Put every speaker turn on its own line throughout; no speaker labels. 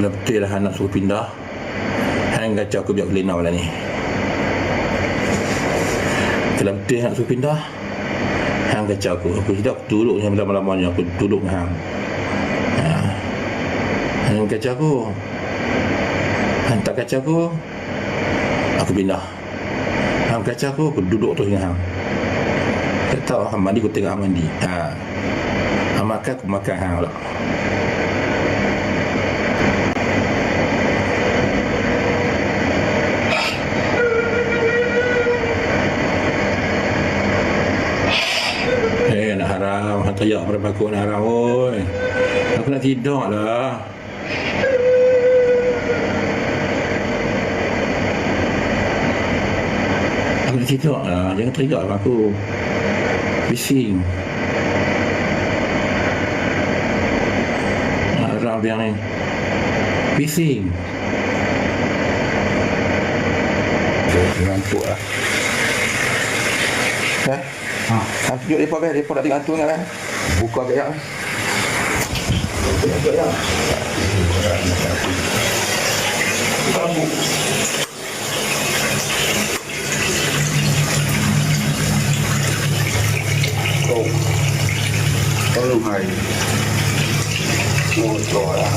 Kalau betul dah nak suruh pindah, hang kacau aku biar kelina malam ni. Kalau betul nak suruh pindah, hang kacau aku. Aku tidak duduk yang lama-lamanya aku duduk dengan hang. Hang kacau aku. Hang tak kacau aku pindah. Hang kacau aku duduk tu dengan hang. Tak tahu hang mandi, aku tengok hang mandi. Hang makan, aku makan hang pula. Nak haram, hang teriak pada aku nak haram, oi. Aku nak tidur lah. Aku nak tidur lah, jangan teriak pada aku. Bising. Haram dia ni. Bising. Ngantuk lah. Tunjuk mereka kan, mereka nak tengok hantu kan. Buka kejap. Buka kejap. Buka lampu. Oh. Tolong hai. Oh, lah.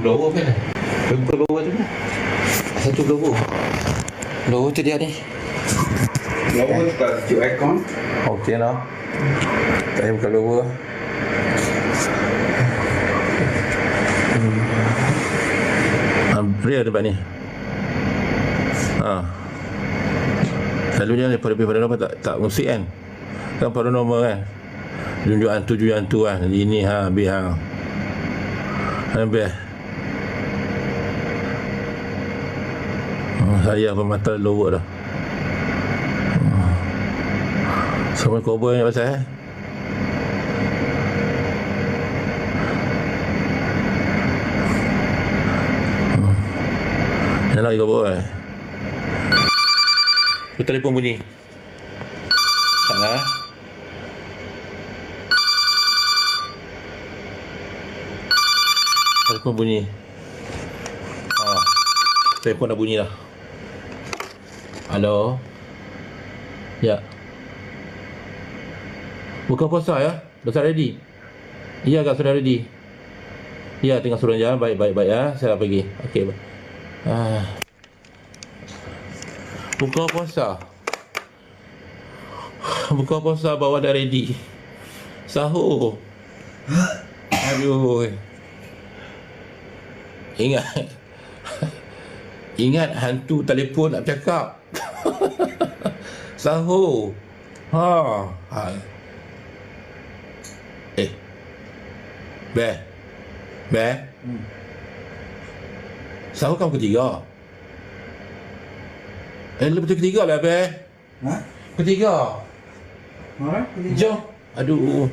Blower kan? Blower tu kan? Satu blower. Blower tu dia ni.
Blower tak sejuk aircon.
Okey lah. Saya buka blower. Real tempat ni. Selalunya daripada normal tak musik kan? Kan paranormal kan? Tunjuk hantu kan? Ini habis habis. Saya pemata lower dah. Semua cowboy ni pasal Yang lagi cowboy. Tu telefon bunyi. Salah. Telefon bunyi. Telefon dah bunyi dah. Halo. Ya. Buka puasa ya? Dah ready? Ya, kak sudah ready. Ya, tengah suruh jalan. Baik ya. Saya pergi. Okey. Buka puasa. Buka puasa bawah dah ready. Sahur. Aduh. Ingat hantu telefon nak cakap. Sahur. Be. Sahur kamu ketiga. Betul ketiga lah, Be. Ketiga. Jom. Aduh.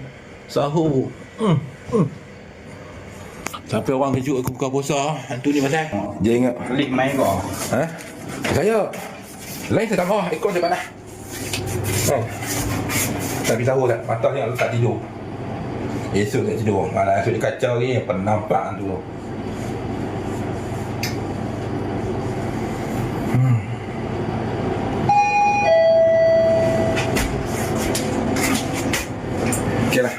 Sahur. Sampai orang kejut aku buka puasa. Hantu ni pasal. Dia ingat
Klik main kau.
Saya lain saya tak mahu. Ikut saya panas. Tapi sahur tak. Mata ni tak tidur. Esok tak tidur. Malah esok dia kacau ni. Penampak hantu tu. Okey lah.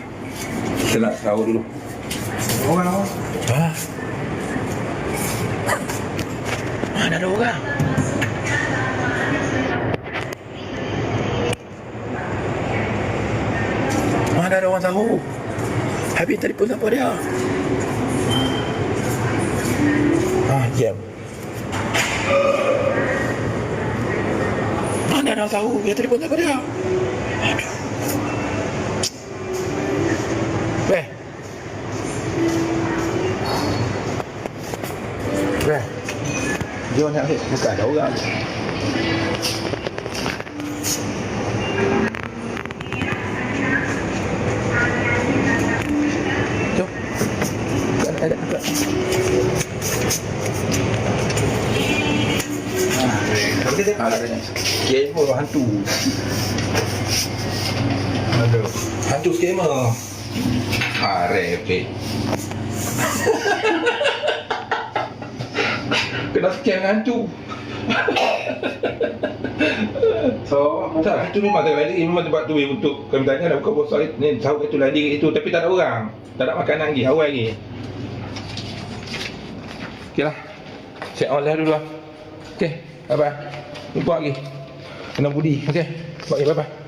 Kita nak sahur dulu.
Orang.
Mana ada orang? Mana ada orang sahur? Habis telefon siapa dia? Jam. Mana ada orang sahur? Dia telefon siapa dia? Aduh. Jom nak buka ada orang. Jom. Bukan ada. Gamer hantu.
Aduh.
Hantu scammer. Repek. Kena scam hantu.
So,
Tak, itu memang tengah lagi. Memang tempat tu untuk kami tanya dah buka puasa ni. Sahur itu lagi itu. Tapi tak ada orang. Tak ada makanan lagi. Awal lagi. Okey lah. Check on lah dulu lah. Okey. Bye-bye. Jumpa lagi. Kena budi. Okey. Bye-bye.